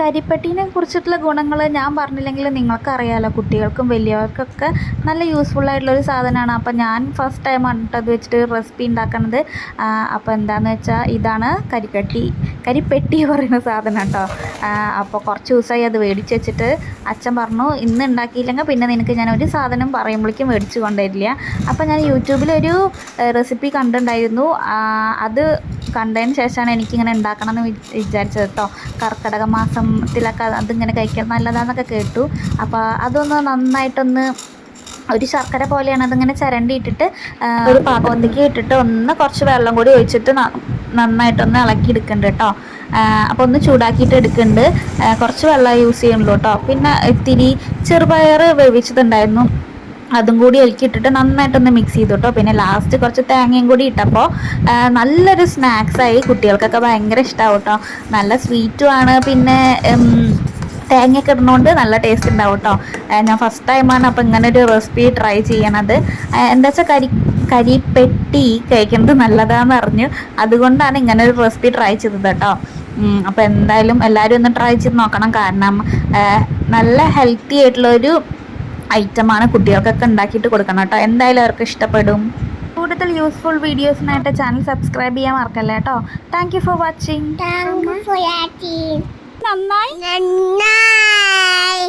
കരിപ്പെട്ടിനെ കുറിച്ചിട്ടുള്ള ഗുണങ്ങൾ ഞാൻ പറഞ്ഞില്ലെങ്കിൽ നിങ്ങൾക്കറിയാമല്ലോ, കുട്ടികൾക്കും വലിയവർക്കൊക്കെ നല്ല യൂസ്ഫുള്ളായിട്ടുള്ളൊരു സാധനമാണ്. അപ്പോൾ ഞാൻ ഫസ്റ്റ് ടൈമാണ് അത് വെച്ചിട്ട് റെസിപ്പി ഉണ്ടാക്കുന്നത്. അപ്പോൾ എന്താണെന്ന് വെച്ചാൽ ഇതാണ് കരിപ്പെട്ടി പറയുന്ന സാധനം കേട്ടോ. അപ്പോൾ കുറച്ച് ദിവസമായി അത് മേടിച്ച് വെച്ചിട്ട് അച്ഛൻ പറഞ്ഞു ഇന്ന് ഉണ്ടാക്കിയില്ലെങ്കിൽ പിന്നെ നിനക്ക് ഞാൻ ഒരു സാധനം പറയുമ്പോഴേക്കും മേടിച്ച് കൊണ്ടുവരില്ല. അപ്പോൾ ഞാൻ യൂട്യൂബിലൊരു റെസിപ്പി കണ്ടിട്ടുണ്ടായിരുന്നു. അത് കണ്ടതിന് ശേഷമാണ് എനിക്കിങ്ങനെ ഉണ്ടാക്കണം എന്ന് വിചാരിച്ചത് കേട്ടോ. കർക്കിടക മാസത്തിലൊക്കെ അതിങ്ങനെ കഴിക്കാൻ നല്ലതാണെന്നൊക്കെ കേട്ടു. അപ്പോൾ അതൊന്ന് നന്നായിട്ടൊന്ന് ഒരു ശർക്കര പോലെയാണ്, അതിങ്ങനെ ചിരണ്ടി ഇട്ടിട്ട് ഒരു പാത്രത്തിലേക്ക് ഇട്ടിട്ട് ഒന്ന് കുറച്ച് വെള്ളം കൂടി ഒഴിച്ചിട്ട് നന്നായിട്ടൊന്ന് ഇളക്കി എടുക്കുന്നുണ്ട് കേട്ടോ. അപ്പോൾ ഒന്ന് ചൂടാക്കിയിട്ട് എടുക്കുന്നുണ്ട്. കുറച്ച് വെള്ളം യൂസ് ചെയ്യുന്നുള്ളൂ കേട്ടോ. പിന്നെ ഇത്തിരി ചെറുപയർ വേവിച്ചതുണ്ടായിരുന്നു, അതും കൂടി ഇട്ടിട്ട് നന്നായിട്ടൊന്ന് മിക്സ് ചെയ്തു കേട്ടോ. പിന്നെ ലാസ്റ്റ് കുറച്ച് തേങ്ങയും കൂടി ഇട്ടപ്പോൾ നല്ലൊരു സ്നാക്സായി. കുട്ടികൾക്കൊക്കെ ഭയങ്കര ഇഷ്ടമാവും കേട്ടോ. നല്ല സ്വീറ്റുമാണ്, പിന്നെ തേങ്ങയൊക്കെ ഇടുന്നതുകൊണ്ട് നല്ല ടേസ്റ്റ് ഉണ്ടാവും കേട്ടോ. ഞാൻ ഫസ്റ്റ് ടൈമാണ് അപ്പോൾ ഇങ്ങനെ ഒരു റെസിപ്പി ട്രൈ ചെയ്യണത്. എന്താ വെച്ചാൽ കരിപ്പെട്ടി കഴിക്കുന്നത് നല്ലതാണെന്ന് അറിഞ്ഞു, അതുകൊണ്ടാണ് ഇങ്ങനെ ഒരു റെസിപ്പി ട്രൈ ചെയ്തത് കേട്ടോ. അപ്പോൾ എന്തായാലും എല്ലാവരും ഒന്ന് ട്രൈ ചെയ്ത് നോക്കണം. കാരണം നല്ല ഹെൽത്തി ആയിട്ടുള്ളൊരു ഐറ്റമാണ്, കുട്ടികൾക്കൊക്കെ ഉണ്ടാക്കിയിട്ട് കൊടുക്കണം കേട്ടോ. എന്തായാലും അവർക്ക് ഇഷ്ടപ്പെടും. കൂടുതൽ യൂസ്ഫുൾ വീഡിയോസിനായിട്ട് ചാനൽ സബ്സ്ക്രൈബ് ചെയ്യാൻ മറക്കല്ലേ കേട്ടോ. Thank you for watching. Thank you for watching. നന്നായി Nannai.